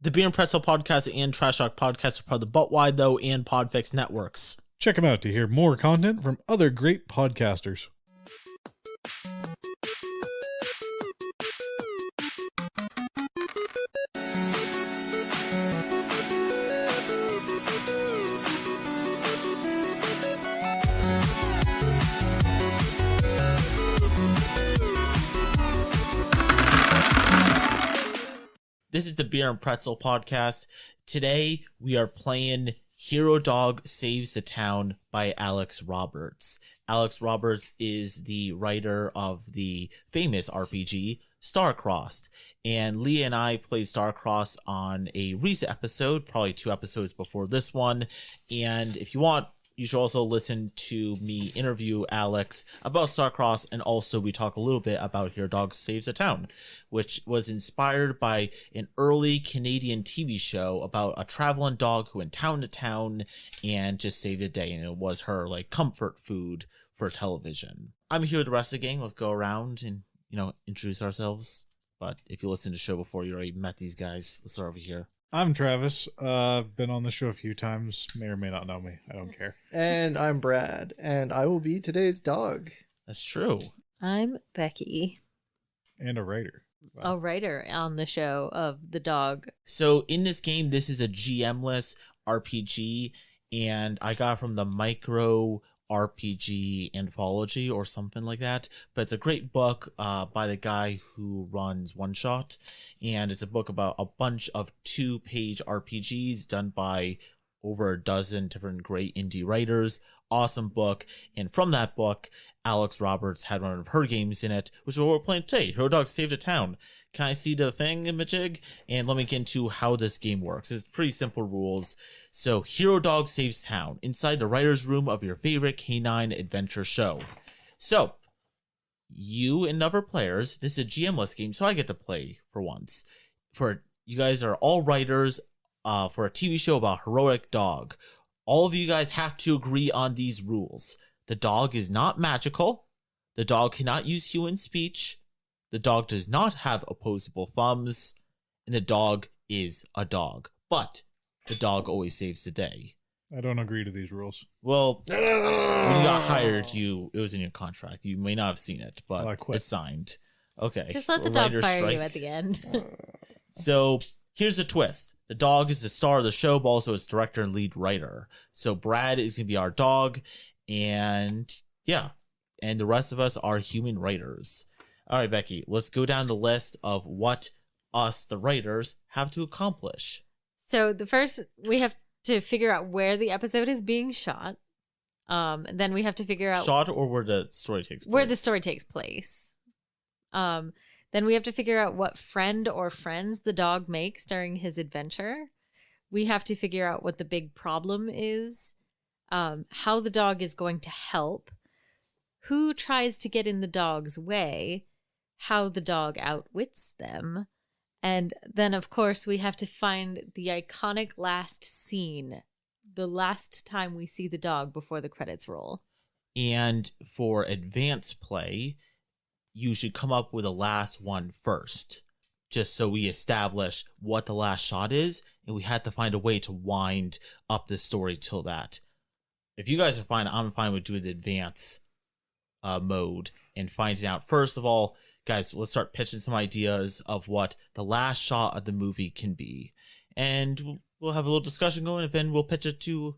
The Beer and Pretzel Podcast and Trash Talk Podcast are part of the But Why Though and Podfix networks. Check them out to hear more content from other great podcasters. This is the Beer and Pretzel Podcast. Today, we are playing Hero Dog Saves the Town by Alex Roberts. Alex Roberts is the writer of the famous RPG, Starcrossed. And Leah and I played Starcrossed on a recent episode, probably 2 episodes before this one. And if you want, you should also listen to me interview Alex about Starcrossed, and also we talk a little bit about Hero Dog Saves a Town, which was inspired by an early Canadian TV show about a traveling dog who went town to town and just saved a day, and it was her like comfort food for television. I'm here with the rest of the gang. Let's go around and introduce ourselves. But if you listened to the show before, you already met these guys. Let's start over here. I'm Travis. Been on the show a few times. May or may not know me. I don't care. And I'm Brad, and I will be today's dog. That's true. I'm Becky. And a writer. Wow. A writer on the show of the dog. So in this game, this is a GM-less RPG, and I got it from the Micro RPG Anthology or something like that. But it's a great book by the guy who runs One Shot, and it's a book about a bunch of 2-page RPGs done by over a dozen different great indie writers. Awesome book. And from that book, Alex Roberts had one of her games in it, which is what we're playing today. Hero Dog Saved a Town. Can I see the thing, Majig? And let me get into how this game works. It's pretty simple rules. So, Hero Dog Saves Town, inside the writer's room of your favorite canine adventure show. So, you and other players, this is a GM-less game, so I get to play for once. You guys are all writers for a TV show about a heroic dog. All of you guys have to agree on these rules. The dog is not magical. The dog cannot use human speech. The dog does not have opposable thumbs. And the dog is a dog. But the dog always saves the day. I don't agree to these rules. Well, when you got hired, it was in your contract. You may not have seen it, but it's signed. Okay. Just let the dog fire you at the end. So here's the twist. The dog is the star of the show, but also its director and lead writer. So Brad is going to be our dog. And yeah. And the rest of us are human writers. All right, Becky, let's go down the list of what us, the writers, have to accomplish. So the first, we have to figure out where the episode is being shot. Then we have to figure out... Shot or where the story takes place? Where the story takes place. Then we have to figure out what friend or friends the dog makes during his adventure. We have to figure out what the big problem is. How the dog is going to help. Who tries to get in the dog's way. How the dog outwits them. And then, of course, we have to find the iconic last scene. The last time we see the dog before the credits roll. And for advanced play, you should come up with a last one first. Just so we establish what the last shot is. And we had to find a way to wind up the story till that. If you guys are fine, I'm fine with doing the advance mode and finding out. First of all, guys, let's start pitching some ideas of what the last shot of the movie can be. And we'll have a little discussion going, and then we'll pitch it to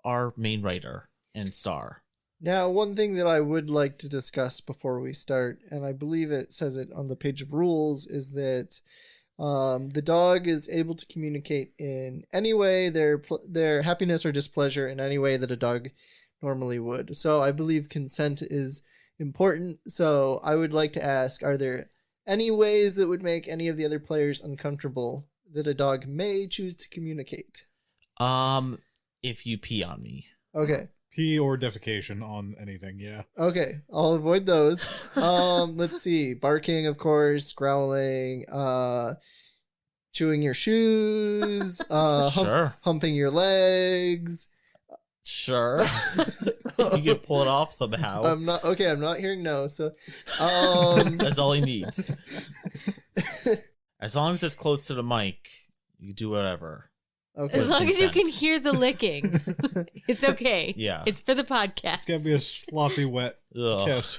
our main writer and star. Now, one thing that I would like to discuss before we start, and I believe it says it on the page of rules, is that the dog is able to communicate in any way, their happiness or displeasure in any way that a dog normally would. So I believe consent is important. So I would like to ask, are there any ways that would make any of the other players uncomfortable that a dog may choose to communicate? If you pee on me. Okay. Pee or defecation on anything, yeah. Okay, I'll avoid those. Let's see. Barking, of course, growling, chewing your shoes, Sure. humping your legs. Sure. You can pull it off somehow. I'm not hearing no, so that's all he needs. As long as it's close to the mic, You can do whatever. Okay. As long as you can consent. hear the licking, it's okay. Yeah. It's for the podcast. It's gotta be a sloppy, wet Ugh. kiss.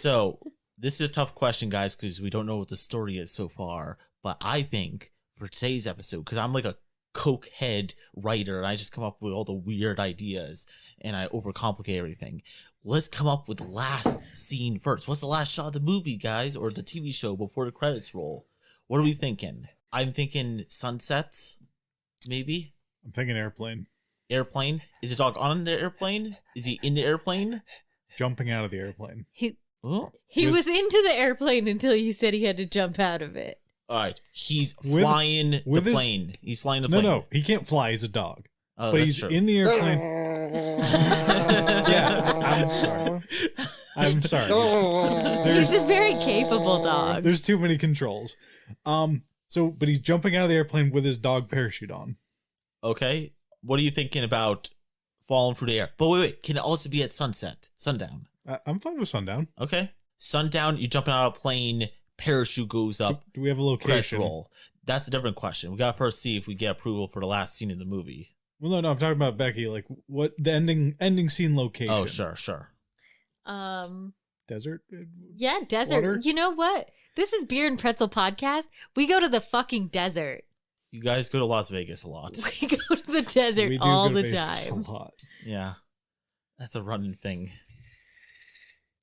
So this is a tough question, guys, because we don't know what the story is so far. But I think for today's episode, because I'm like a coke head writer and I just come up with all the weird ideas and I overcomplicate everything. Let's come up with last scene first. What's the last shot of the movie, guys, or the TV show before the credits roll? What are we thinking? I'm thinking sunsets, maybe. I'm thinking airplane. Airplane. Is the dog on the airplane? Is he in the airplane? Jumping out of the airplane. He Oh. was into the airplane until you said he had to jump out of it. All right. He's With- flying the with his- plane. He's flying the No, plane. no, he can't fly. He's a dog. Oh, But that's he's true. in the airplane. Yeah, I'm sorry. I'm sorry. He's a very capable dog. There's too many controls. But he's jumping out of the airplane with his dog parachute on. Okay. What are you thinking about falling through the air? But wait. Can it also be at sundown? I'm fine with sundown. Okay. Sundown, you're jumping out of a plane, parachute goes up, Do we have a crash location? roll. That's a different question. We got to first see if we get approval for the last scene in the movie. Well, no, I'm talking about Becky. Like, what the ending scene location? Oh, sure. Desert. Yeah, desert. Water? You know what? This is Beer and Pretzel podcast. We go to the fucking desert. You guys go to Las Vegas a lot. We go to the desert We do all go to the Vegas time. A lot. Yeah. That's a running thing.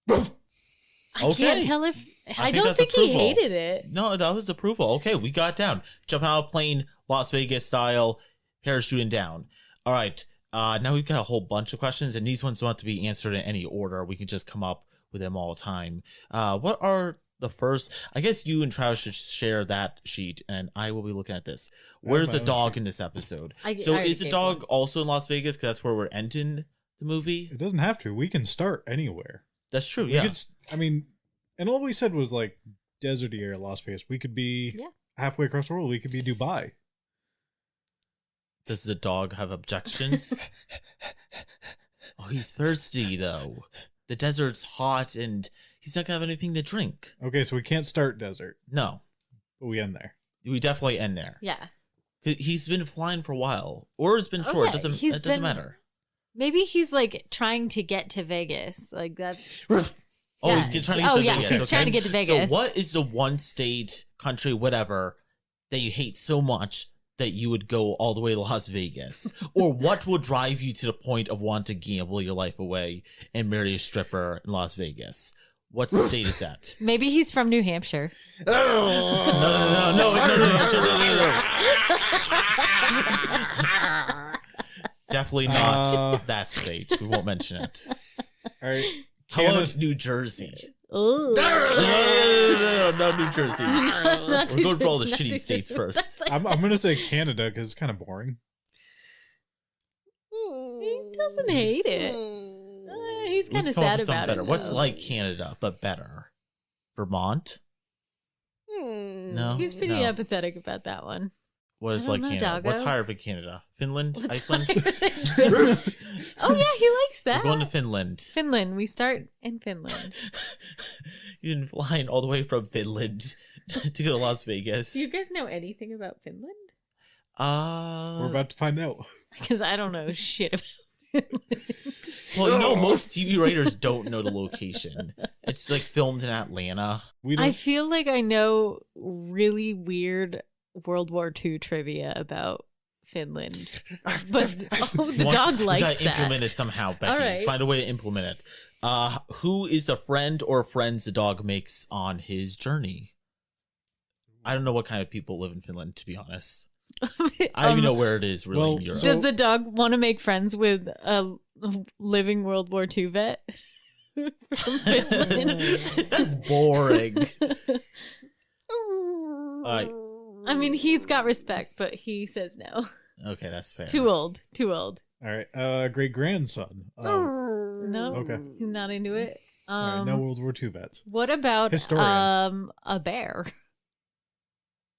I Okay. can't tell if I think don't that's think he approval. hated it. No, that was approval. Okay, we got down. Jumping out of a plane, Las Vegas style, parachuting down. All right. Now we've got a whole bunch of questions, and these ones don't have to be answered in any order. We can just come up with them all the time. What are the first? I guess you and Travis should share that sheet, and I will be looking at this. Where's the my own dog sheet. in this episode? I So already is the gave dog one. also in Las Vegas? Because that's where we're ending the movie. It doesn't have to. We can start anywhere. That's true. We Yeah. could, I mean, and all we said was like deserty area, Las Vegas. We could be Yeah. halfway across the world. We could be Dubai. Does the dog have objections? Oh, he's thirsty though. The desert's hot, and he's not gonna have anything to drink. Okay, so we can't start desert, No, but we end there. we definitely end there. Yeah. 'Cause he's been flying for a while, or it's been short. Okay, It he's doesn't been- matter. Maybe he's like trying to get to Vegas. Like that's Oh, yeah. he's trying to get Oh, to yeah, Vegas. he's okay? trying to get to Vegas. So, what is the one state, country, whatever, that you hate so much that you would go all the way to Las Vegas? Or what will drive you to the point of wanting to gamble your life away and marry a stripper in Las Vegas? What state is that? maybe he's from New Hampshire. No. Definitely not that state. We won't mention it. All right. How about New Jersey? Oh, No, New Jersey. We're going for all the shitty states first. I'm gonna say Canada because it's kind of boring. He doesn't hate it. He's kind We've of come up sad with something about better. it. What's though. like Canada but better? Vermont? No. He's pretty no. apathetic about that one. What is I don't like know, Canada? What's doggo. higher than Canada? Finland? What's Iceland? Oh yeah, he likes We're that. going to Finland. Finland. We start in Finland. You've been flying all the way from Finland to go to Las Vegas. Do you guys know anything about Finland? We're about to find out. Because I don't know shit about Finland. Well, you know, most TV writers don't know the location. It's like filmed in Atlanta. We I don't. feel like I know really weird World War II trivia about Finland, but the dog We likes gotta that. implement it somehow, Becky. All right. Find a way to implement it. Who is the friend or friends the dog makes on his journey? I don't know what kind of people live in Finland, to be honest. I don't even know where it is really well, in Europe. so- Does the dog want to make friends with a living World War II vet from Finland? That's boring. Alright. I mean, he's got respect, but he says no. Okay, that's fair. Too old. Too old. All right. Great grandson. No, Okay. he's not into it. All right, no World War II vets. What about Historian. a bear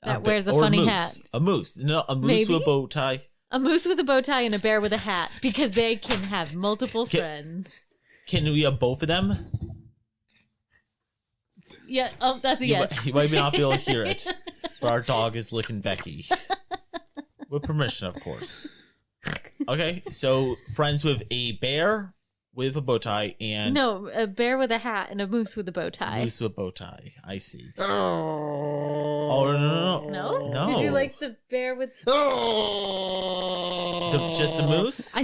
A that ba- wears a or funny moose. hat? A moose. No, a moose Maybe? with a bow tie. A moose with a bow tie and a bear with a hat because they can have multiple Ca- friends. Can we have both of them? Yeah. Oh, that's a yes. You might not be able to hear it, but our dog is licking Becky. With permission, of course. Okay, so friends with a bear with a bow tie and... No, a bear with a hat and a moose with a bow tie. Moose with a bow tie. I see. Oh, no. No? No. Did you like the bear with... Just the moose?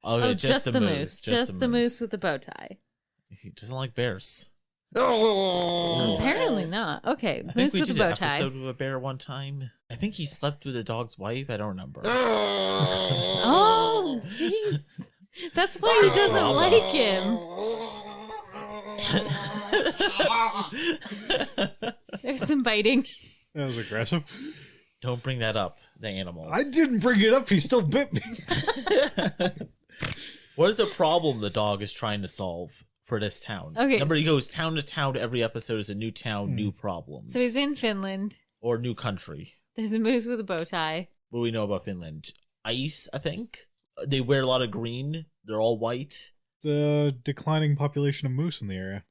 Okay, just the moose. Just the moose with the bow tie. He doesn't like bears. Apparently not. Okay, I think moose we with a did bow an tie. episode with a bear one time. I think he slept with a dog's wife. I don't remember. Oh, jeez. That's why he doesn't like him. There's some biting. That was aggressive. Don't bring that up, the animal. I didn't bring it up. He still bit me. What is the problem the dog is trying to solve for this town? Okay, Remember, he goes town to town. Every episode is a new town, new problems. So he's in Finland. Or new country. There's a moose with a bow tie. What do we know about Finland? Ice, I think. They wear a lot of green. They're all white. The declining population of moose in the area.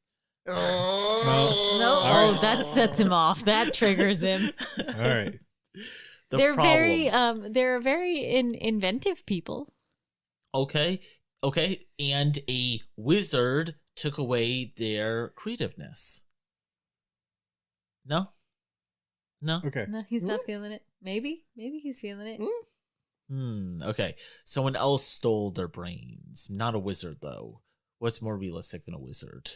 No. All Oh, that sets him off. That triggers him. All right. They're very inventive people. Okay. And a wizard took away their creativeness. No? Okay. No, he's not feeling it. Maybe he's feeling it. Okay. Someone else stole their brains. Not a wizard, though. What's more realistic than a wizard?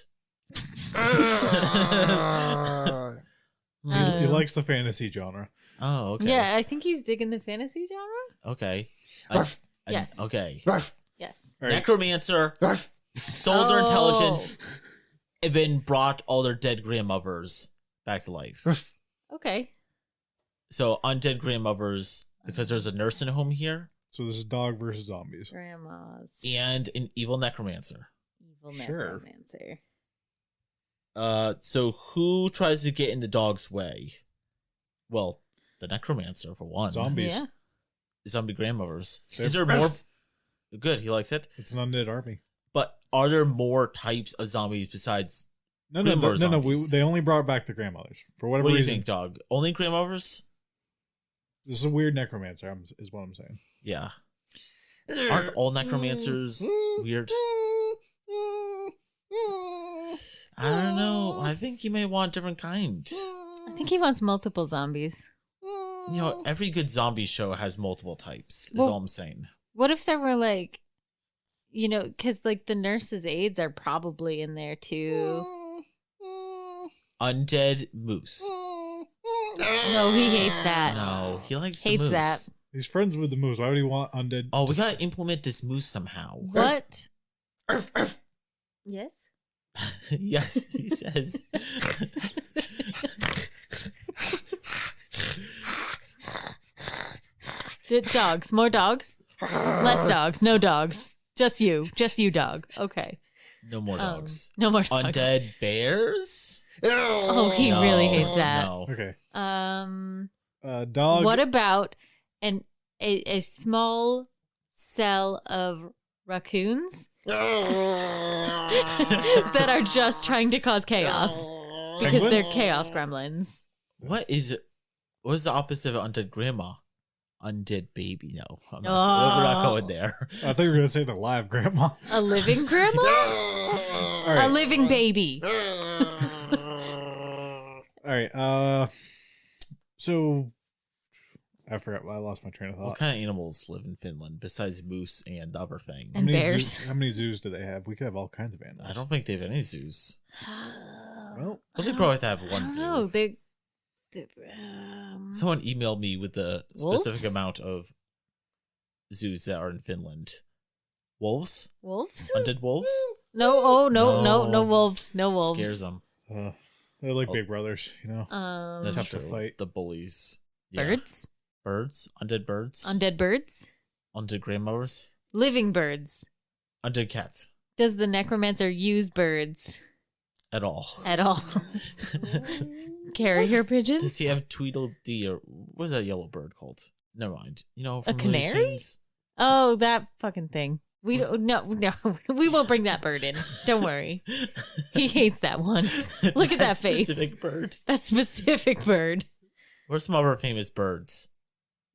He likes the fantasy genre. Oh, okay. Yeah, I think he's digging the fantasy genre. Okay. Yes. Okay. Yes. All right. Necromancer stole their intelligence and then brought all their dead grandmothers back to life. Okay. So undead grandmothers, because there's a nursing home here, So this is dog versus zombies. Grandma's and an evil necromancer. evil Sure. necromancer. So who tries to get in the dog's way? Well, the necromancer for one. Zombies. Yeah. Zombie grandmothers. They're- Is there more? Good, he likes it. It's an undead army. But are there more types of zombies besides? No. Grandmother zombies. They only brought back the grandmothers for whatever What do you reason. think, dog? Only grandmothers? This is a weird necromancer. Is what I'm saying. Yeah. Aren't all necromancers weird? I don't know. I think you may want a different kind. I think he wants multiple zombies. You know, every good zombie show has multiple types, is Well- all I'm saying. What if there were like, because like the nurse's aides are probably in there too. Undead moose. No, he hates that. No, he likes Hates the moose. that. He's friends with the moose. Why would he want undead? Oh, we gotta implement this moose somehow. What? Yes. Yes, he says. Dogs. More dogs. Less dogs. No dogs. Just you, dog. Okay. No more dogs. No more dogs. Undead bears? Oh, he really hates that. No. Okay. Dog. What about a small cell of raccoons that are just trying to cause chaos because they're Penguins? chaos gremlins? What is the opposite of undead grandma? Undead baby. No, we're not going there. I thought you were gonna say the live grandma. A living grandma? All right. A living baby. All right. So I forgot. I lost my train of thought. What kind of animals live in Finland besides moose and other thing? And bears. How many zoos do they have? We could have all kinds of animals. I don't think they have any zoos. Well, Well, they probably have I one don't zoo. know. Someone emailed me with the specific Wolves? amount of zoos that are in Finland. Wolves? Wolves? Undead wolves? No, no No. wolves. No wolves. Scares them. they're like big brothers, you know. That's Tough true. to fight. The bullies. Yeah. Birds? Birds? Undead birds? Undead birds? Undead grandmothers? Living birds. Undead cats. Does the necromancer use birds At all. at all? Carrier pigeons? Does he have Tweedledee or what is that yellow bird called? Never mind. You know, from A Looney canary? Tunes? Oh, that fucking thing. We don't. No, we won't bring that bird in. Don't worry. He hates that one. Look at that face. Specific bird. That specific bird. Where's some other famous birds?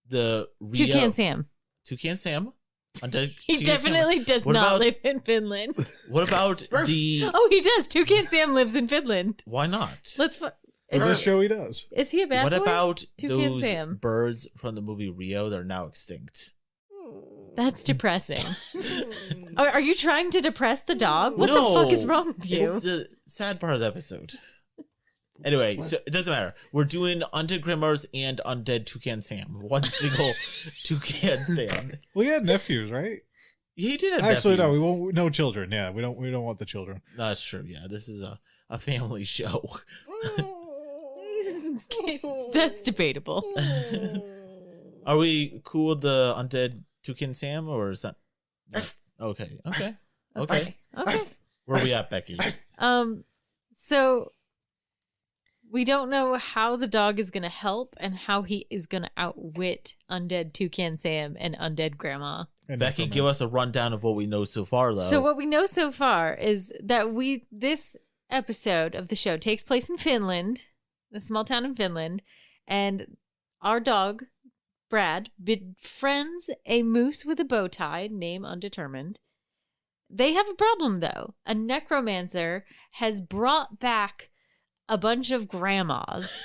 The Rio. Tucan Sam. Tucan Sam. Undead He Tucan definitely Sam. does What not about- live in Finland. What about the? Oh, he does. Tucan Sam lives in Finland. Why not? Let's. Is this show he does? Is he a bad What boy? about Toucan those Sam. birds from the movie Rio that are now extinct? That's depressing. Are you trying to depress the dog? What No, the fuck is wrong with you? It's the sad part of the episode. Anyway, so it doesn't matter. We're doing undead grandmas and undead Tucan Sam. One single Tucan Sam. Well, he had nephews, right? He did have Actually, nephews. no. We won't. No children. Yeah, we don't want the children. That's true. Yeah, this is a family show. That's debatable. Are we cool with the undead Tucan Sam, or is that? Okay. Okay. Where are we at, Becky? So we don't know how the dog is going to help and how he is going to outwit undead Tucan Sam and undead Grandma. And Becky, give us a rundown of what we know so far, though. So what we know so far is that this episode of the show takes place in Finland, a small town in Finland, and our dog, Brad, befriends a moose with a bow tie, name undetermined. They have a problem, though. A necromancer has brought back a bunch of grandmas,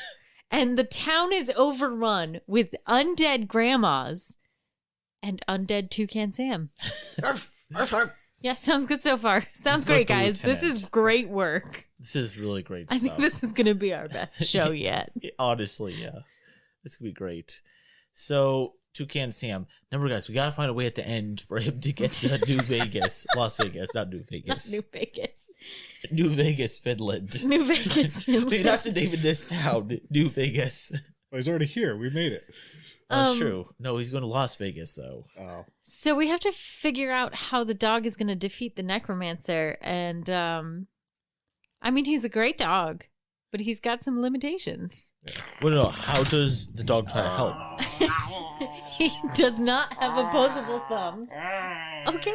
and the town is overrun with undead grandmas and undead Tucan Sam. Yeah, sounds good so far. Sounds It's great, like the guys. This is lieutenant. great work. This is really great I stuff. think this is going to be our best show yet. Honestly, yeah. This could be great. So, Tucan Sam. Remember, guys, we gotta find a way at the end for him to get to New Vegas. Las Vegas, not New Not Vegas. New Vegas. New Vegas, Finland. New Vegas. Finland. Dude, that's the name of this town. New Vegas. Well, he's already here. We made it. That's true. No, he's going to Las Vegas, though. Oh, So we have to figure out how the dog is going to defeat the necromancer. And, I mean, he's a great dog, but he's got some limitations. Well, no, how does the dog try to help? He does not have opposable thumbs. Okay.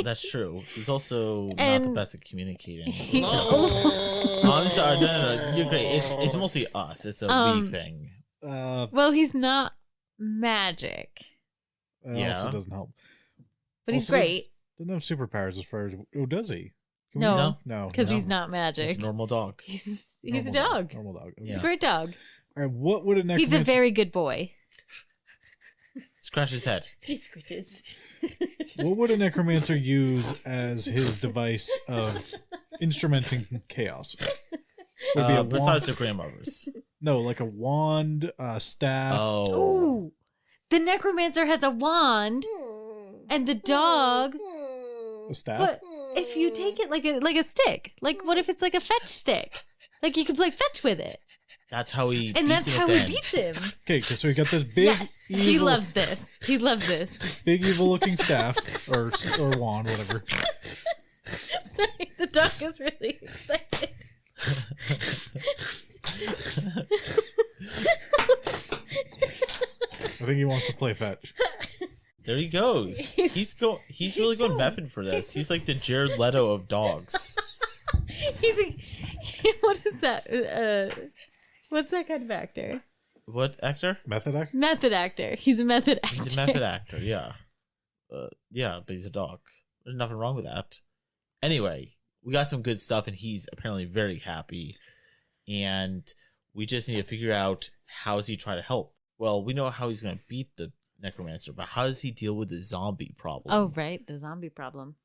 That's true. He's also not the And- best at communicating. He- I'm sorry. No. You're great. It's mostly us. It's a we thing. Well, he's not magic, Yeah. Also doesn't help. but he's Also, great Doesn't have superpowers as far as. Oh, does he? Can No. No. because No. he's not magic. It's a normal dog. He's a Normal dog. Normal dog. He's Yeah. a great dog. All right. What would a necromancer? He's a very good boy. Scratch his head. He scritches. What would a necromancer use as his device of instrumenting chaos? Would it be a Besides the wand? grandmothers. No, like a wand, staff. Oh. Ooh, the necromancer has a wand, and the dog. A staff. But if you take it like a stick, like what if it's like a fetch stick? Like you can play fetch with it, That's how he and beats that's him at how the he end. beats him. Okay, so we got this big, Yes, evil, he loves this. He loves this. big evil-looking staff or wand, whatever. Sorry, the dog is really excited. I think he wants to play fetch. There he goes. He's really going method for this. He's like the Jered Leto of dogs. What is that? What's that kind of actor? What actor? Method act. Method actor. He's a method actor. He's a method actor, yeah. Yeah, but he's a dog. There's nothing wrong with that. Anyway, we got some good stuff, and he's apparently very happy. And we just need to figure out how does he try to help. Well, we know how he's going to beat the necromancer, but how does he deal with the zombie problem? Oh, right, the zombie problem.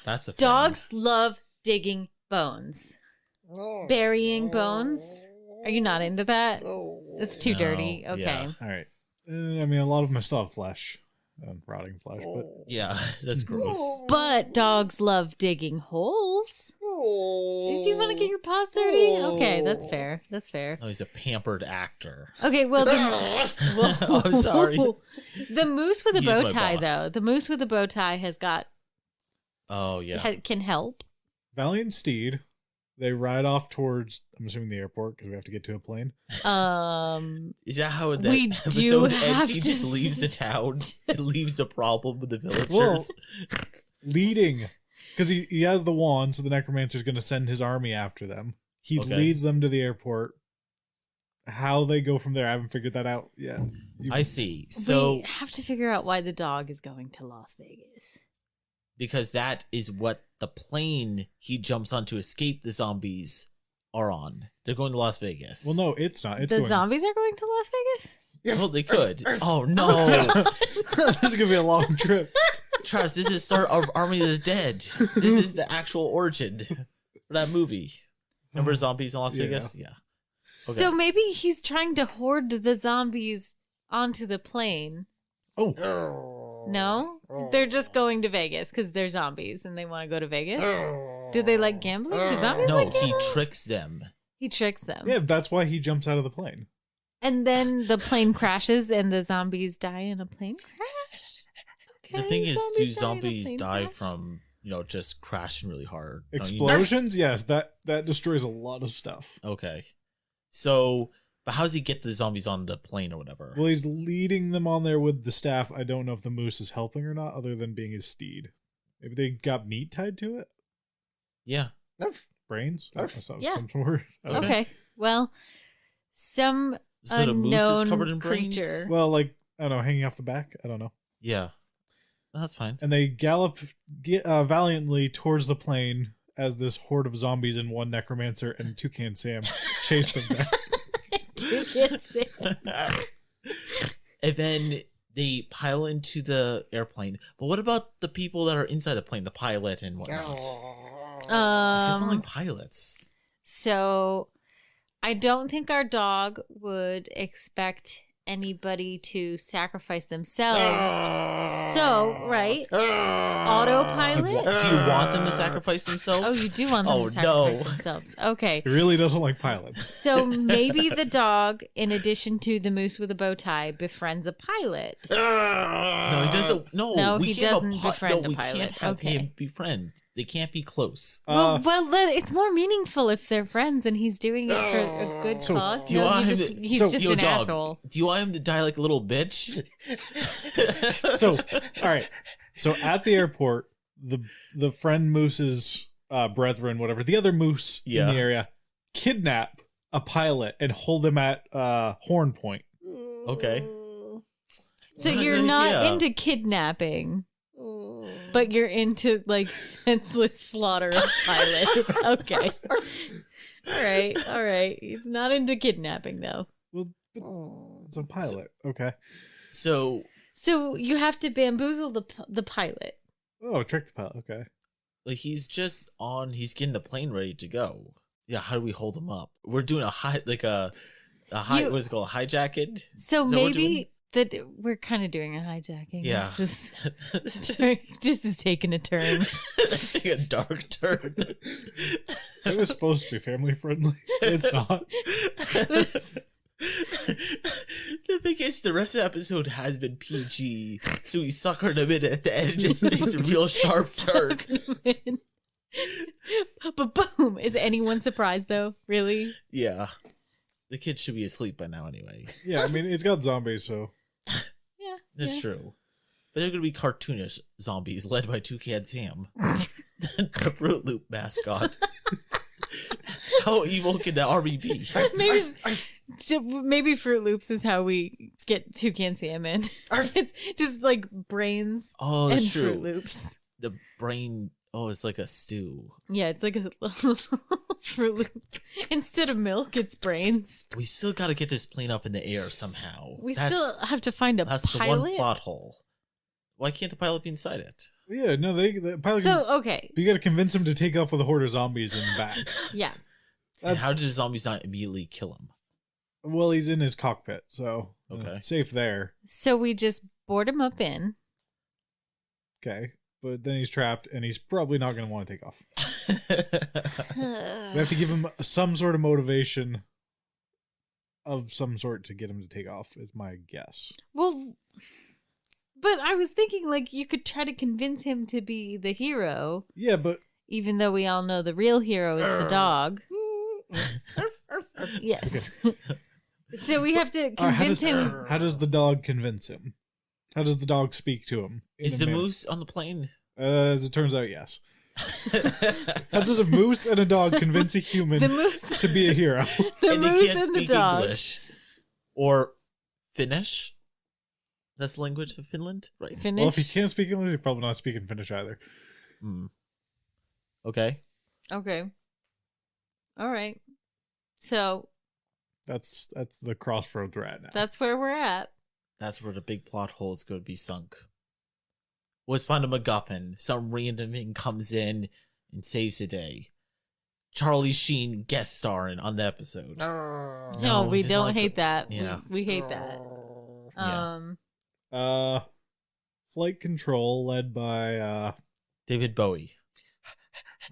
That's the thing. Dogs love digging bones, burying bones. Are you not into that? It's too No, dirty. Okay. yeah. All right. I mean, a lot of them still have flesh, rotting flesh, but Yeah, that's gross. But dogs love digging holes. Do you want to get your paws dirty? Okay, that's fair. That's fair. Oh, he's a pampered actor. Okay, well, I'm sorry. The moose with a He's bow my tie, boss. though. The moose with a bow tie has got. Oh, yeah. Can help. Valiant Steed, They ride off towards, I'm assuming, the airport because we have to get to a plane. Is that how that We do episode ends? have He to just leaves the town. It leaves the problem with the villagers. Well, leading, because he has the wand, so the necromancer's going to send his army after them. He leads them to the airport. How they go from there, I haven't figured that out yet. I see. So we have to figure out why the dog is going to Las Vegas. because that is what the plane he jumps on to escape the zombies are on. They're going to Las Vegas. Well, no, it's not. It's The going. zombies are going to Las Vegas? Well, they could. Oh no! This is gonna be a long trip. Trust, this is start of Army of the Dead. This is the actual origin for that movie. Remember zombies in Las Yeah. Vegas? Yeah. Okay. So maybe he's trying to hoard the zombies onto the plane. Oh, No? They're just going to Vegas because they're zombies and they want to go to Vegas? Do they like gambling? Do zombies no, like he gambling? tricks them. He tricks them. yeah, that's why he jumps out of the plane. And then the plane crashes and the zombies die in a plane crash? Okay, The thing is, do die in a zombies plane die crash? from just crashing really hard? No, Explosions, yes, that destroys a lot of stuff. Okay. So, but how does he get the zombies on the plane or whatever? Well, he's leading them on there with the staff. I don't know if the moose is helping or not, other than being his steed. Maybe they got meat tied to it. Yeah. Brains. Yeah. Some word. Okay. Well, some So the moose is unknown covered in brains? creature. Well, like, I don't know, hanging off the back. I don't know. Yeah. That's fine. And they gallop valiantly towards the plane as this horde of zombies and one necromancer and Tucan Sam chase them down. Tucan Sam. And then they pile into the airplane. But what about the people that are inside the plane, the pilot and whatnot? It's not like pilots. So I don't think our dog would expect anybody to sacrifice themselves. So, right? Autopilot? Do you want them to sacrifice themselves? Oh, you do want them Oh, to sacrifice no. themselves. Okay. He really doesn't like pilots. So maybe the dog, in addition to the moose with a bow tie, befriends a pilot. No, he doesn't. No, he doesn't befriend a we pilot. can't have Okay. him befriend. They can't be close. Well, then it's more meaningful if they're friends and he's doing it for a good So, cause. do you No, want he him just, to- he's so- just Yo, an dog, asshole. do you want him to die like a little bitch? So, all right. So at the airport, the friend moose's brethren, whatever, the other moose in the area, kidnap a pilot and hold him at horn point. Okay. So What you're an not idea. into kidnapping, but you're into like senseless slaughter of pilots. Okay. All right. He's not into kidnapping though. Well, it's a pilot. Okay. So So you have to bamboozle the pilot. Oh, trick the pilot. Okay. like he's getting the plane ready to go. Yeah, how do we hold him up? We're doing a high what's it called? Hijacking? So Is that what we're doing? maybe that we're kind of doing a hijacking. Yeah. This is taking a turn. Take a dark turn. It was supposed to be family friendly. It's not. The thing is, the rest of the episode has been PG, so we suckered him in at the end. It just takes a real sharp turn. But boom! Is anyone surprised though? Really? Yeah, the kid should be asleep by now anyway. Yeah, I mean, it's got zombies, so. Yeah. That's true. But they're going to be cartoonish zombies led by Tucan Sam, the Fruit Loop mascot. How evil can the army be? Maybe Fruit Loops is how we get Tucan Sam in. It's just like brains Oh, and that's true. Fruit Loops. The brain. Oh, it's like a stew. Yeah, it's like a little Fruit Loop. Instead of milk, it's brains. We still got to get this plane up in the air somehow. We still have to find a That's the one pilot. plot hole. Why can't the pilot be inside it? Yeah, no, the pilot. So okay, But you got to convince him to take off with a horde of zombies in the back. yeah. And how did the zombies not immediately kill him? Well, he's in his cockpit, so Okay. safe there. So we just board him up in. Okay, but then he's trapped, and he's probably not going to want to take off. We have to give him some sort of motivation of some sort to get him to take off, is my guess. Well, but I was thinking like you could try to convince him to be the hero, Yeah, but even though we all know the real hero is the dog. Yes. So we have to convince him. How does the dog convince him? How does the dog speak to him? Is the moose on the plane? As it turns out, yes. How does a moose and a dog convince a human to be a hero? The And moose he can't and the speak dog. English. Or Finnish? That's the language of Finland, right? Finish. Well, if he can't speak English, he's probably not speaking Finnish either. Okay. Okay. All right. So That's the crossroads we're at now. that's where we're at. That's where the big plot hole is going to be sunk. Was find a MacGuffin. Some random thing comes in and saves the day. Charlie Sheen guest starring on the episode. No, we just don't like hate that. Yeah. We hate that. Yeah. Flight Control led by David Bowie.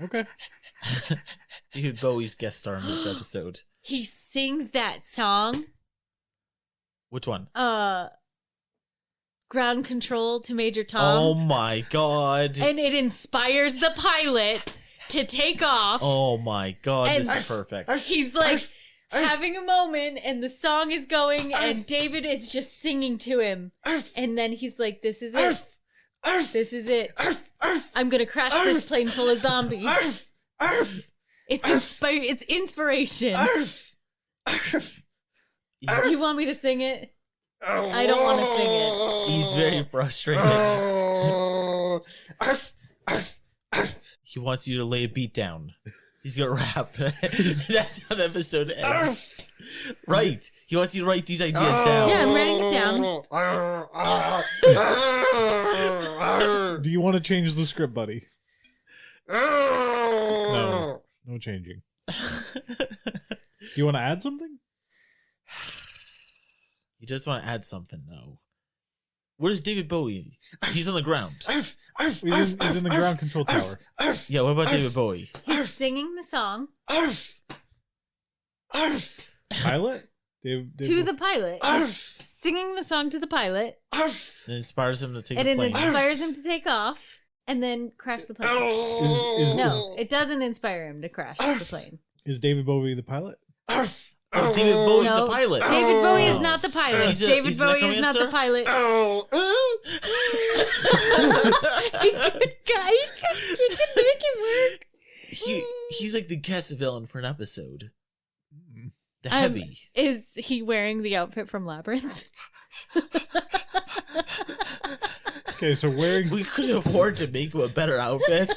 Okay. David Bowie's guest star in this episode. He sings that song. Which one? Ground Control to Major Tom. Oh my god. And it inspires the pilot to take off. Oh my god, And- this is perfect. He's like having a moment and the song is going and David is just singing to him. And then he's like, this is it. This is it. I'm going to crash this plane full of zombies. It's inspiration. You want me to sing it? I don't want to sing it. He's very frustrated. He wants you to lay a beat down. He's gonna rap. That's how the episode ends. Right. He wants you to write these ideas down. Yeah, I'm writing it down. Do you want to change the script, buddy? No changing. Do you want to add something? He just want to add something, though. Where's David Bowie? He's on the ground. He's in the ground control tower. Yeah, what about David Bowie? He's singing the song Pilot? to the pilot. Singing the song to the pilot. It inspires him to take And a it plane. inspires him to take off and then crash the plane. No, it doesn't inspire him to crash the plane. Is David Bowie the pilot? Oh, David Bowie's No, the pilot. David Bowie is Oh. not the pilot. He's a David Bowie is not the necromancer? pilot. He can make it work. He's like the guest villain for an episode. The Um, heavy. Is he wearing the outfit from Labyrinth? Okay, so wearing We couldn't afford to make him a better outfit.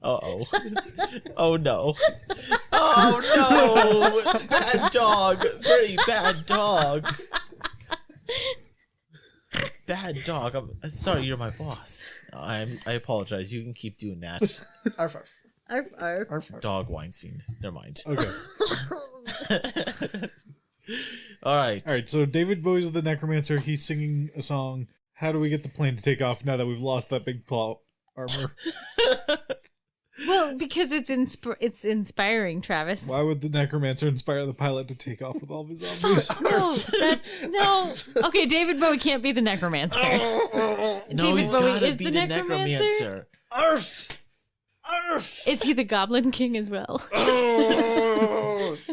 Uh-oh. Oh no. Oh no. Bad dog. Very bad dog. Bad dog. I'm sorry, you're my boss. I apologize. You can keep doing that. Arf, arf. Arf, arf. Arf, arf. Dog Weinstein. Never mind. okay. All right. All right, so David Bowie's the necromancer. He's singing a song. How do we get the plane to take off now that we've lost that big plot armor? Well, because it's inspiring, Travis. Why would the necromancer inspire the pilot to take off with all of his zombies? No. Okay, David Bowie can't be the necromancer. No, David he's Bowie gotta is be the the necromancer? necromancer. Arf! Arf! Is he the Goblin King as well?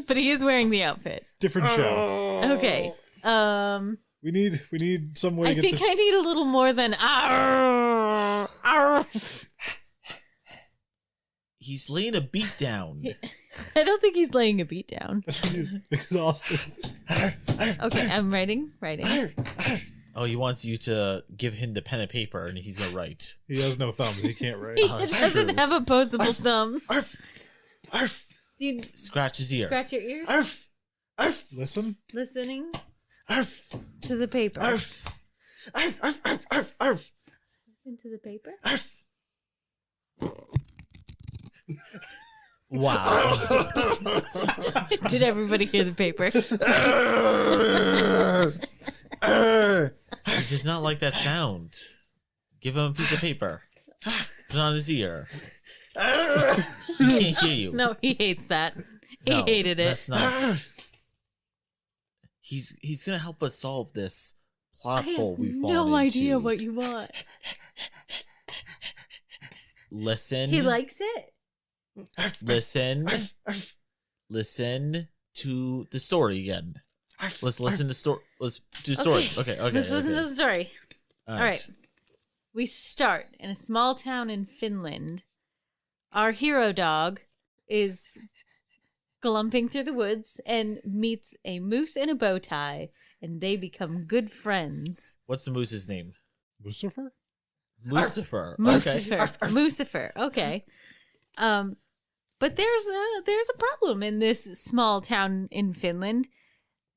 But he is wearing the outfit. Different show. Okay. We need some way I to think get I need a little more than arf, arf. He's laying a beat down. I don't think he's laying a beat down. he's exhausted. Okay, I'm writing. Oh, he wants you to give him the pen and paper, and he's gonna write. He has no thumbs. He can't write. He that's doesn't true. have opposable thumbs. Arf! Arf! You Scratch his ear. scratch your ears, Arf! Arf! Listen. listening Arf! to the paper. Arf! Arf! Arf! Arf! Arf! Arf! Listen to the paper. Arf! Wow. Did everybody hear the paper? He does not like that sound. Give him a piece of paper. Put it on his ear. He can't hear you. No, he hates that. He No, hated it. That's not. He's gonna help us solve this plot I hole have we fall no idea into. what you want. listen. He likes it. Listen. Listen to the story again. Let's listen to story. Let's do story. Okay. Let's listen to the story. All right. We start in a small town in Finland. Our hero dog is glumping through the woods and meets a moose in a bow tie, and they become good friends. What's the moose's name? Moosefer? Moosefer. Moosefer. Okay. But there's a problem in this small town in Finland.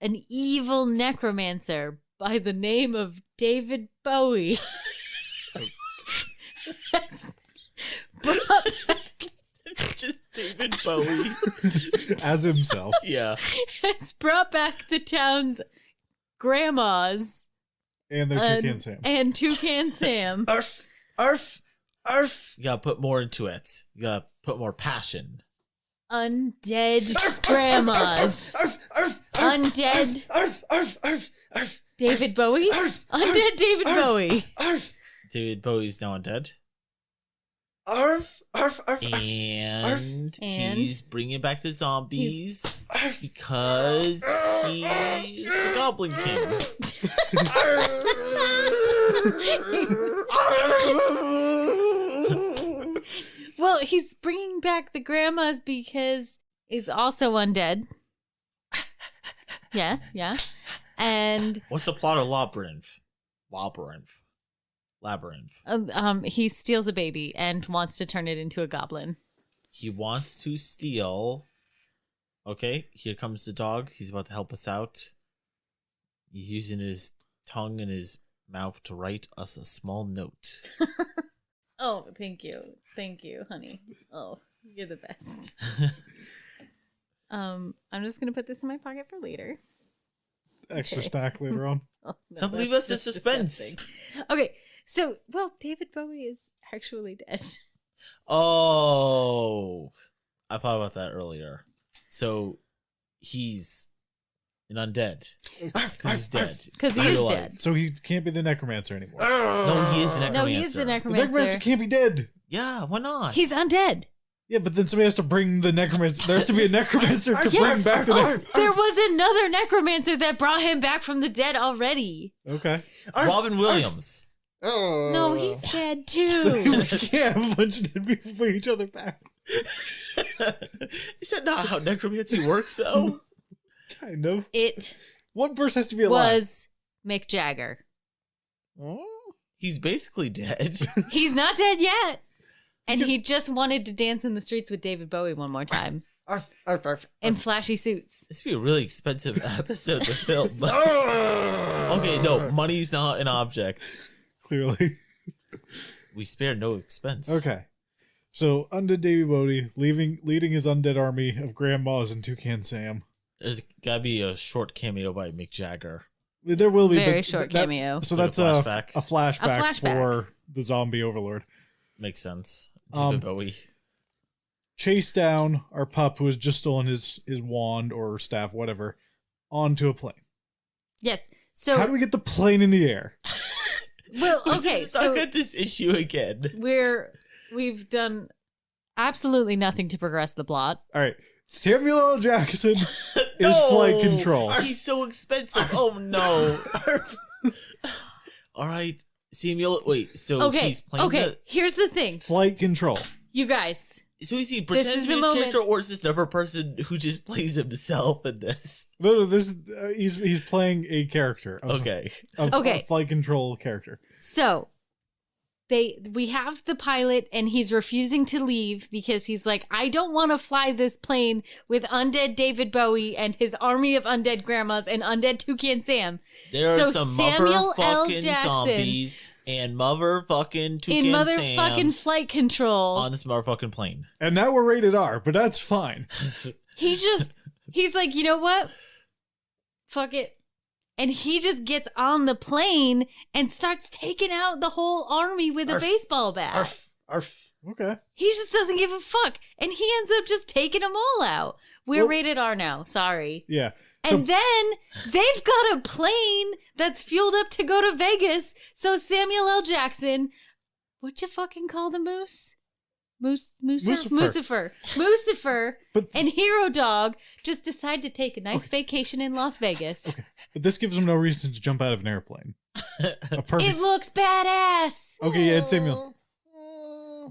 An evil necromancer by the name of David Bowie Just David Bowie as himself. Yeah. has brought back the town's grandmas And their Tucan Sam. and Tucan Sam. Arf, arf, arf. You gotta put more into it. You gotta put more passion. Undead grandmas. Arf, arf, arf, Undead arf, arf, arf, arf, David Bowie. arf, Undead David Bowie. arf, David Bowie's now undead. arf, arf, arf, And he's bringing back the zombies arf. because he's the Goblin King. Well, he's bringing back the grandmas because he's also undead. Yeah. And What's the plot of Labyrinth? he steals a baby and wants to turn it into a goblin. He wants to steal. Okay, here comes the dog. He's about to help us out. He's using his tongue and his mouth to write us a small note. Oh, thank you, honey. Oh, you're the best. I'm just gonna put this in my pocket for later. Extra snack later on. Oh, no, Some believe us in that's suspense. disgusting. Okay, so David Bowie is actually dead. Oh, I thought about that earlier. So he's an undead because he's dead. Because he is dead. So he can't be the necromancer anymore. No, he is the necromancer. No, he is the The necromancer. necromancer can't be dead. Yeah, why not? He's undead. Yeah, but then somebody has to bring the necromancer. There has to be a necromancer to bring back the necromancer. There was another necromancer that brought him back from the dead already. Okay. Robin Williams. Oh. No, he's dead too. We can't have a bunch of dead people bring each other back. Is that not how necromancy works, though? Kind of. It One person has to be alive. was Mick Jagger. He's basically dead. He's not dead yet. And he just wanted to dance in the streets with David Bowie one more time. Arf, arf, arf, In flashy suits. This would be a really expensive episode to film. Okay, no, money's not an object. Clearly. We spare no expense. Okay. So, undead David Bowie leading his undead army of grandmas and Tucan Sam. There's gotta be a short cameo by Mick Jagger. There will be Very but short that- cameo. So So that's a a flashback. flashback for the zombie overlord. Makes sense. David Bowie. Chase down our pup who has just stolen his wand or staff, whatever, onto a plane. Yes. So How do we get the plane in the air? well, okay, Stuck so at this issue again. we've done absolutely nothing to progress the plot. All right. Samuel L. Jackson is No! flight control. He's so expensive. Oh no. All right, Samuel. Wait. So Okay. he's playing. Okay. Here's the thing. Flight control. You guys. So is he is pretending to the be his moment. character, or is this another person who just plays himself in this? No, this is he's playing a character. Okay. Okay. A flight control character. So we have the pilot and he's refusing to leave because he's like, I don't want to fly this plane with undead David Bowie and his army of undead grandmas and undead Tucan Sam. There are So some Samuel L. motherfucking Jackson zombies and motherfucking Tucan in motherfucking Sams flight control. on this motherfucking plane. And now we're rated R, but that's fine. He's like, you know what? Fuck it. And he just gets on the plane and starts taking out the whole army with a Arf. baseball bat. arf, arf. Okay. He just doesn't give a fuck. And he ends up just taking them all out. We're Well- rated R now. Sorry. Yeah. And then they've got a plane that's fueled up to go to Vegas. So Samuel L. Jackson, what'd you fucking call the moose? Moosefer, But and Hero Dog just decide to take a nice vacation in Las Vegas. okay, but this gives them no reason to jump out of an airplane. A perfect. It looks badass. Okay, yeah, it's Samuel.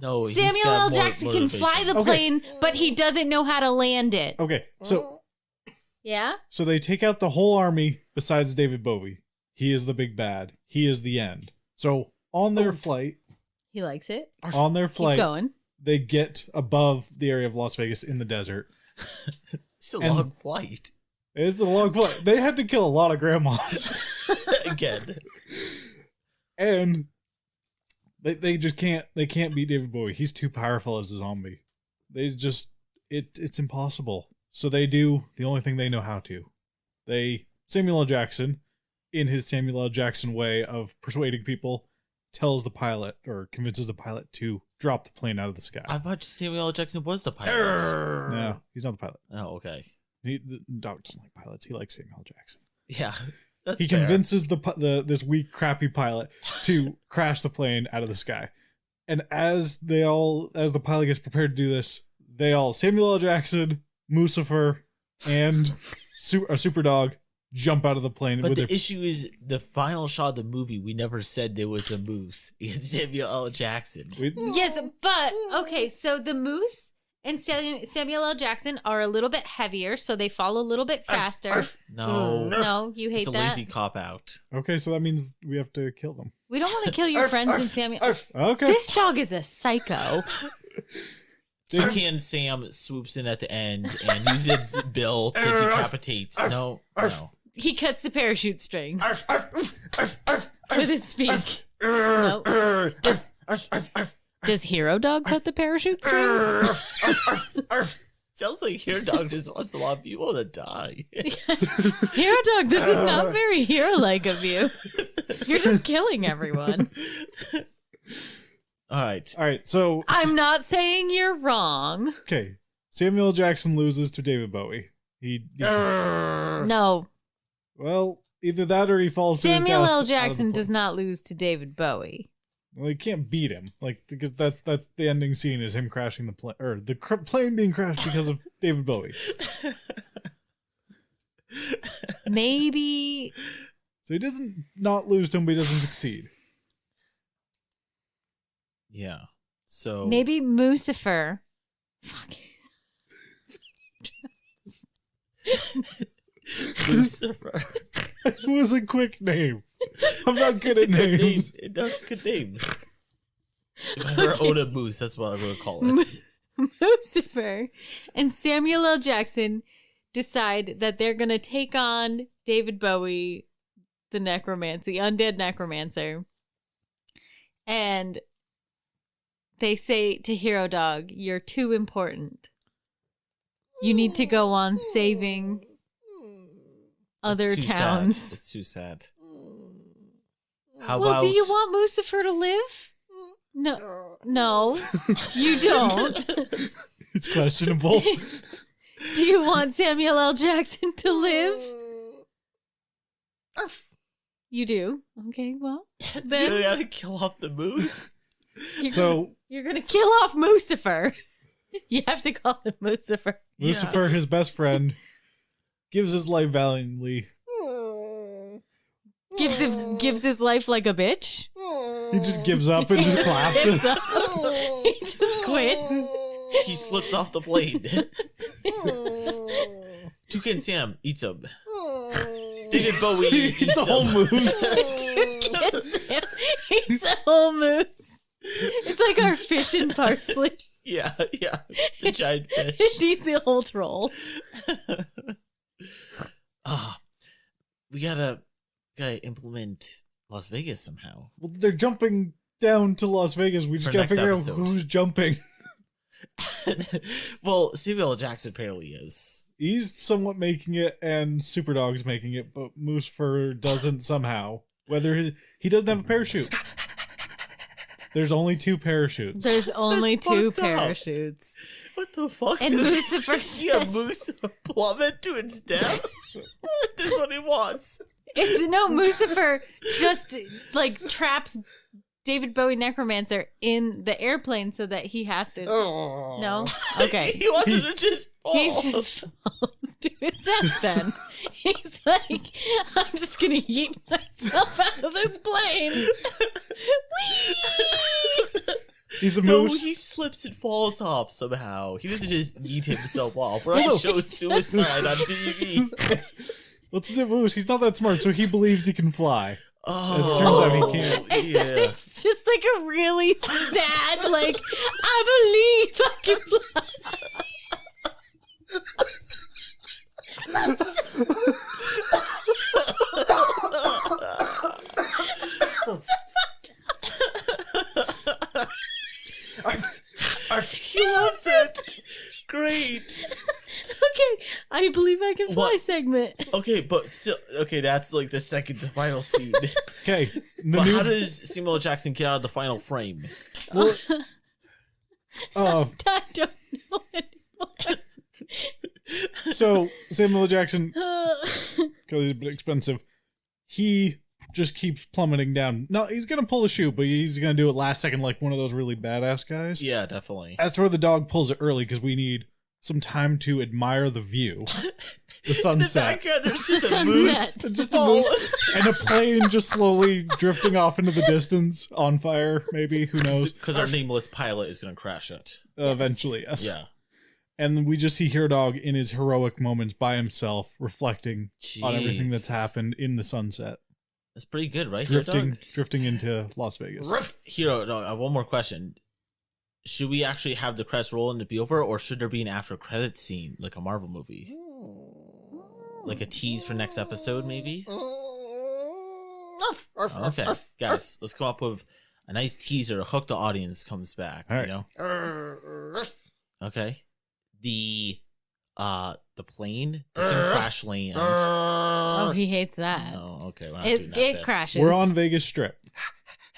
No, he's Samuel got L. more Jackson can fly motivation. the plane, but he doesn't know how to land it. Okay, so Yeah? they take out the whole army besides David Bowie. He is the big bad. He is the end. So on their flight, He likes it. Keep going. they get above the area of Las Vegas in the desert. It's a And- long flight. It's a long flight. They had to kill a lot of grandmas. Again. And they just can't beat David Bowie. He's too powerful as a zombie. It's impossible. So they do the only thing they know how to. Samuel L. Jackson, in his Samuel L. Jackson way of persuading people, tells the pilot or convinces the pilot to drop the plane out of the sky. I thought Samuel L. Jackson was the pilot. No, he's not the pilot. Oh, okay. The dog doesn't like pilots. He likes Samuel L. Jackson. Yeah. That's He fair. convinces this weak, crappy pilot to crash the plane out of the sky. And as the pilot gets prepared to do this, Samuel L. Jackson, Moosefer, and Super Dog jump out of the plane. But with the issue is the final shot of the movie, we never said there was a moose. It's Samuel L. Jackson. Yes, but okay, so the moose and Samuel L. Jackson are a little bit heavier, so they fall a little bit faster. No. No, you hate It's a that. lazy cop out. Okay, so that means we have to kill them. We don't want to kill your friends in Samuel. Okay. This dog is a psycho. Tucan Sam swoops in at the end and uses his bill to decapitate. No. He cuts the parachute strings with his beak. No. Does Hero Dog cut the parachute strings? Sounds like Hero Dog just wants a lot of people to die. Hero Dog, this is not very hero-like of you. You're just killing everyone. All right. So I'm not saying you're wrong. okay, Samuel L. Jackson loses to David Bowie. No, Well, either that or he falls to his Samuel death L. out of the Jackson plane. does not lose to David Bowie. Well, he can't beat him, because that's the ending scene is him crashing the plane, or the plane being crashed because of David Bowie. Maybe. So he doesn't not lose to him, but he doesn't succeed. Yeah. So Maybe Moosefer. Fuck. Lucifer. It was a quick name. I'm not good It's at a good names. name. That's a good name. If I ever own a moose, that's what I'm going to call it. Moosefer and Samuel L. Jackson decide that they're going to take on David Bowie, the necromancer, the undead necromancer. And they say to Hero Dog, "You're too important. You need to go on saving other It's too towns." sad. It's too sad. How Well, about do you want Moosefer to live? No, you don't. It's questionable. Do you want Samuel L. Jackson to live? You do. Okay, well, so then they gotta kill off the moose? you're gonna kill off Moosefer. You have to call him Moosefer. Lucifer, his best friend, gives his life valiantly. Gives his life like a bitch. He just gives up and just collapses. He just quits. He slips off the plane. Tucan Sam eats him. David Bowie eats It's a whole him. moose. It's a whole moose. It's like our fish and parsley. Yeah. The giant fish. It needs a whole troll. We gotta implement Las Vegas somehow. Well, they're jumping down to Las Vegas. We just For gotta next figure episode. out who's jumping. Well, Samuel L. Jackson apparently is. He's somewhat making it, and Superdog's making it, but Moosefer doesn't somehow. He doesn't have a parachute. There's only 2 parachutes. There's only That's 2 fucked up. parachutes. What the fuck? And dude? Moosefer See a says- moose plummet to its death? This is what he wants. It's no Moosefer just like traps David Bowie necromancer in the airplane so that he has to. No? Okay. He wants to just fall. He just falls to his death then. He's like, I'm just going to yeet myself out of this plane. Whee! He's a No, moose. he slips and falls off somehow. He doesn't just yeet himself off. Right? Shows suicide on TV. What's the moose? He's not that smart, so he believes he can fly. Oh, As it turns out, he can't. Yeah. It's just like a really sad, like, I believe I can fly. He loves it. Great. Okay, I believe I can fly What? segment. Okay, but still, okay, that's like the second to final scene. Okay. But how does Samuel L. Jackson get out of the final frame? Well, I don't know anymore. so Samuel L. Jackson, because he's a bit expensive, he just keeps plummeting down. No, he's gonna pull a chute, but he's gonna do it last second like one of those really badass guys. Yeah, definitely. As to where the dog pulls it early because we need some time to admire the view, the sunset. The background is just a sunset. moose. Just a moose and a plane just slowly drifting off into the distance on fire, maybe. Who knows? Because our nameless pilot is going to crash it. Eventually, yes. Yeah. And then we just see Hero Dog in his heroic moments by himself, reflecting on everything that's Jeez. happened in the sunset. That's pretty good, right? Hero Drifting, Dog? drifting into Las Vegas. Hero Dog, I have one more question. Should we actually have the credits roll and it be over, or should there be an after credits scene, like a Marvel movie? Like a tease for next episode, maybe? Okay, guys, let's come up with a nice teaser to hook the audience comes back, All right. you know? Okay. The plane doesn't crash land. Oh, he hates that. No, okay, we're not doing that It bit. crashes. We're on Vegas Strip.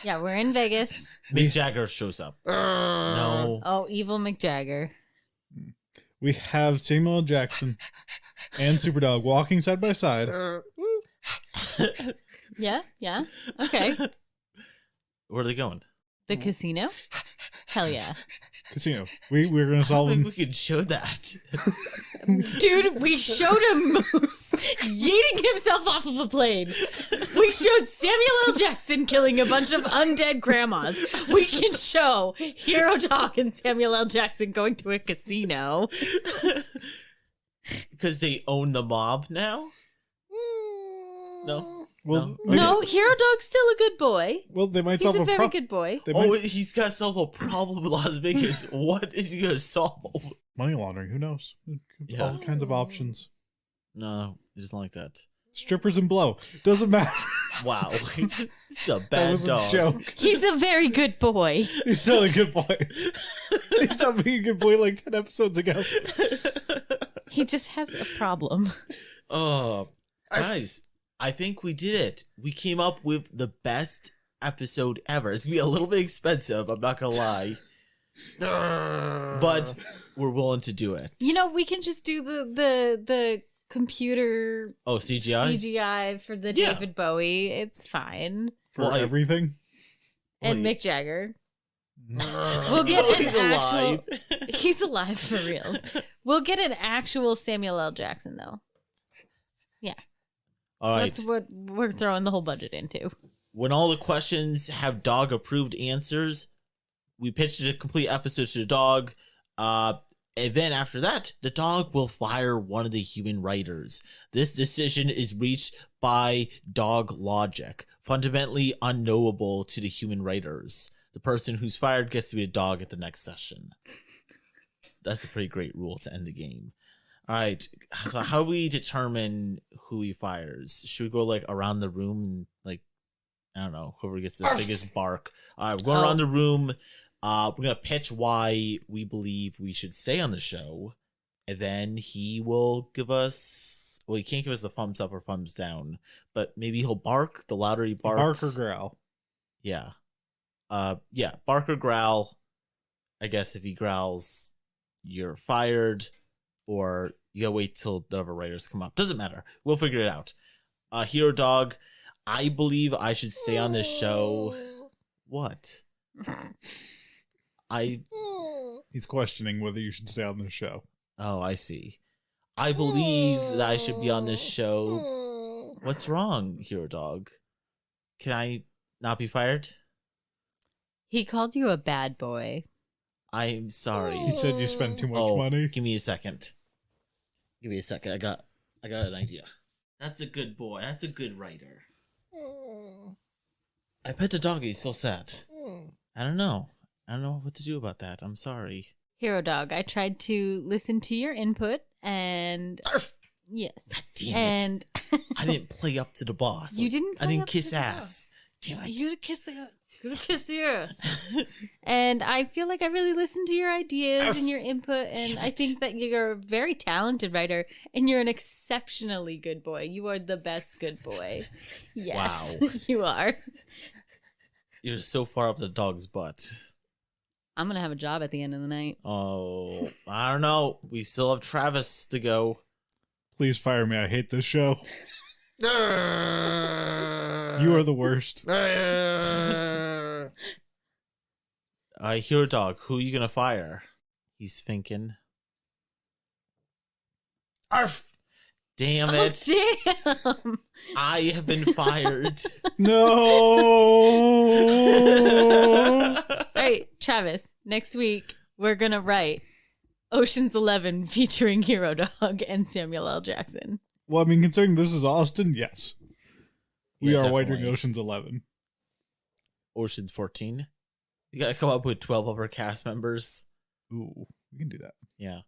Yeah, we're in Vegas. Mick Jagger shows up. No. Oh, evil McJagger. We have Samuel L. Jackson and Superdog walking side by side. Yeah. Okay. Where are they going? The casino? Hell yeah. Casino. We're gonna I solve think them. we could show that. Dude, we showed a moose yeeting himself off of a plane. We showed Samuel L. Jackson killing a bunch of undead grandmas. We can show Hero Dog and Samuel L. Jackson going to a casino. Because they own the mob now? No? Well, No, Hero Dog's still a good boy. well, they might He's solve a a very problem. good boy. Oh, he's got to solve a problem in Las Vegas. What is he going to solve? Money laundering. Who knows? Yeah. All kinds of options. No, he doesn't like that. Strippers and blow. Doesn't matter. Wow. It's a That bad was dog. a joke. He's a very good boy. He's not a good boy. He's not being a good boy like 10 episodes ago. He just has a problem. Oh, guys, I think we did it. We came up with the best episode ever. It's going to be a little bit expensive, I'm not going to lie. But we're willing to do it. You know, we can just do the computer Oh, CGI? CGI for the Yeah. David Bowie. It's fine. For Well, everything. And Well, Mick Jagger. Mm. We'll get Oh, an he's actual. alive. He's alive for reals. We'll get an actual Samuel L. Jackson though. All right. That's what we're throwing the whole budget into. When all the questions have dog approved answers, we pitched a complete episode to the dog. And then after that, the dog will fire one of the human writers. This decision is reached by dog logic, fundamentally unknowable to the human writers. The person who's fired gets to be a dog at the next session. That's a pretty great rule to end the game. All right, so how do we determine who he fires? Should we go like around the room and like, I don't know, whoever gets the biggest bark? All right, we're going around the room. We're gonna pitch why we believe we should stay on the show, and then he will give us. Well, he can't give us a thumbs up or thumbs down, but maybe he'll bark. The louder he barks, Bark or growl. yeah, yeah, bark or growl. I guess if he growls, you're fired, or you gotta wait till the other writers come up. Doesn't matter. We'll figure it out. Hero Dog, I believe I should stay on this show. What? I He's questioning whether you should stay on this show. Oh, I see. I believe that I should be on this show. What's wrong, Hero Dog? Can I not be fired? He called you a bad boy. I'm sorry. He said you spend too much money. Give me a second. Give me a second. I got an idea. That's a good boy. That's a good writer. I pet the dog. He's so sad. I don't know. I don't know what to do about that. I'm sorry. Hero Dog, I tried to listen to your input and Arf! yes. God damn and it. I didn't play up to the boss. You didn't I play didn't up kiss to the ass. boss. Damn it. You gotta kiss the ass. And I feel like I really listened to your ideas Arf! and your input, and Damn I it. think that you're a very talented writer, and you're an exceptionally good boy. You are the best good boy. Yes, Wow. you are. You're so far up the dog's butt. I'm gonna have a job at the end of the night. Oh, I don't know. We still have Travis to go. Please fire me. I hate this show. You are the worst. Hero Dog, who are you gonna fire? He's thinking. Arf! Damn it. Oh, damn. I have been fired. No. All right, Travis, next week we're going to write Ocean's 11 featuring Hero Dog and Samuel L. Jackson. Well, I mean, considering this is Austin, yes. We Yeah, are definitely. writing Ocean's 11. Ocean's 14. You gotta come up with 12 other cast members. Ooh, we can do that. Yeah.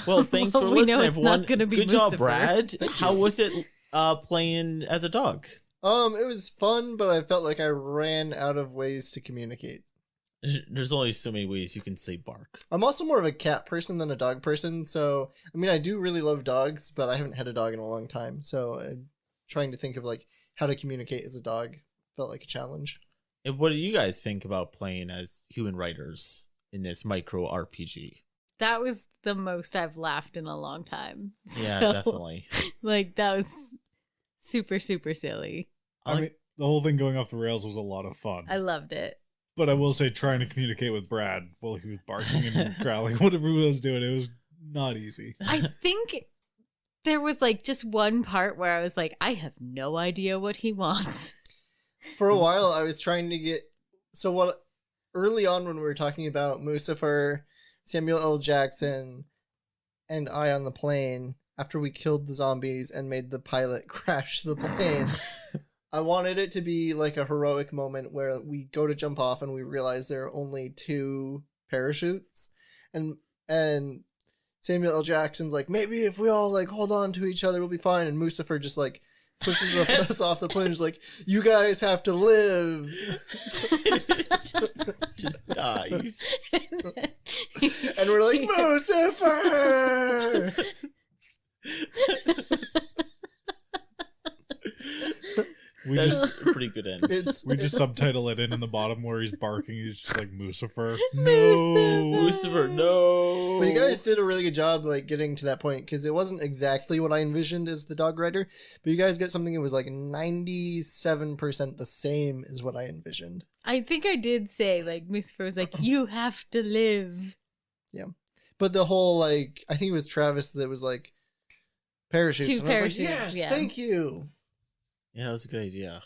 Well, thanks Well, for we know listening, it's not everyone. gonna be Good job, Moosefer. Brad. Thank How you. was it playing as a dog? It was fun, but I felt like I ran out of ways to communicate. There's only so many ways you can say bark. I'm also more of a cat person than a dog person, so I mean I do really love dogs, but I haven't had a dog in a long time, so I'm trying to think of like how to communicate as a dog felt like a challenge. And what do you guys think about playing as human writers in this micro RPG? That was the most I've laughed in a long time. Yeah, So, definitely. Like, that was super, super silly. I mean, the whole thing going off the rails was a lot of fun. I loved it. But I will say, trying to communicate with Brad while he was barking and growling, whatever he was doing, it was not easy. I think there was like just one part where I was like, I have no idea what he wants. For a while I was trying to get early on when we were talking about Moosefer, Samuel L. Jackson, and I on the plane, after we killed the zombies and made the pilot crash the plane, I wanted it to be like a heroic moment where we go to jump off and we realize there are only 2 parachutes, and Samuel L. Jackson's like, maybe if we all like hold on to each other we'll be fine, and Moosefer just like pushes us off the plane and is like, you guys have to live. Just dies. And we're like, Moosefer! We That's just a pretty good end. we just subtitle it in the bottom where he's barking. He's just like Moosefer. Lucifer, no. But you guys did a really good job like getting to that point, because it wasn't exactly what I envisioned as the dog rider, but you guys get something that was like 97% the same as what I envisioned. I think I did say, like, Miss Fur was like, you have to live. But the whole like, I think it was Travis that was like, parachutes. 2 and I was like, parachutes, yes, yeah. thank you. Yeah, that was a good idea.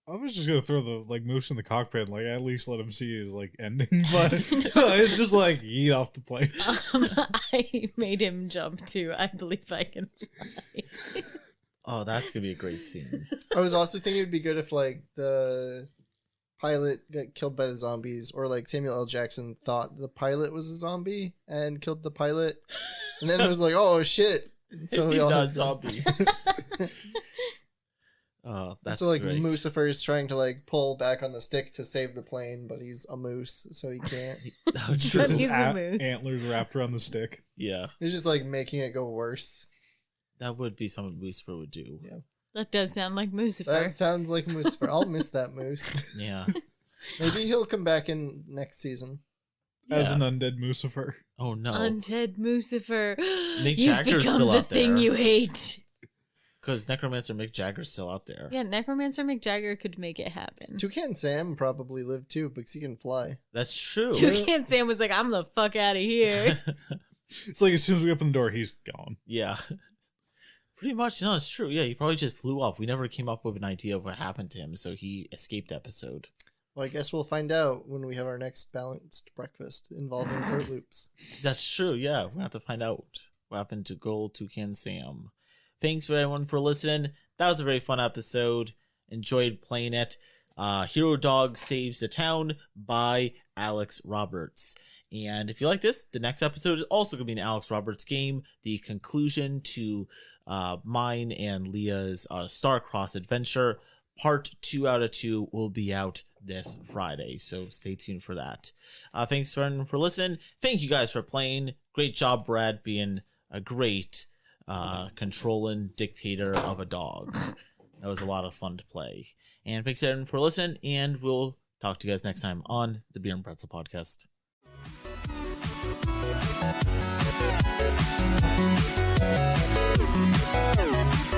I was just gonna throw the like moose in the cockpit, and, like at least let him see his like ending, but it's just like eat off the plane. I made him jump too. I believe I can fly. Oh, that's gonna be a great scene. I was also thinking it'd be good if like the pilot got killed by the zombies, or like Samuel L. Jackson thought the pilot was a zombie and killed the pilot, and then it was like, oh shit. So we He's all not a have to- zombie. Oh, that's so like great. Moosefer is trying to like pull back on the stick to save the plane, but he's a moose, so he can't. That would Just be gets his He's a moose. antlers wrapped around the stick. yeah, He's just like making it go worse. that would be something Lucifer would do. Yeah. That does sound like That Moosefer. sounds like Moosefer. I'll miss that moose. Yeah. Maybe he'll come back in next season. As Yeah. an undead Moosefer. Oh no. Undead Moosefer. Nick You've Jagger's become still the out thing there. you hate. Because Necromancer Mick Jagger's still out there. Yeah, Necromancer Mick Jagger could make it happen. Tucan Sam probably lived too because he can fly. That's true. Tucan Sam was like, I'm the fuck out of here. It's like as soon as we open the door, he's gone. Yeah. Pretty much, no, it's true. Yeah, he probably just flew off. We never came up with an idea of what happened to him, so he escaped the episode. Well, I guess we'll find out when we have our next balanced breakfast involving Fruit Loops. That's true, yeah. We'll have to find out what happened to Gold Tucan Sam. Thanks for everyone for listening. That was a very fun episode. Enjoyed playing it. Hero Dog Saves the Town by Alex Roberts. And if you like this, the next episode is also going to be an Alex Roberts game. The conclusion to mine and Leah's Starcross adventure. Part 2 out of 2 will be out this Friday, so stay tuned for that. Thanks for listening. Thank you guys for playing. Great job, Brad, being a great controlling dictator of a dog. That was a lot of fun to play. And thanks everyone for listening, and we'll talk to you guys next time on the Beer and Pretzel Podcast. Thank you.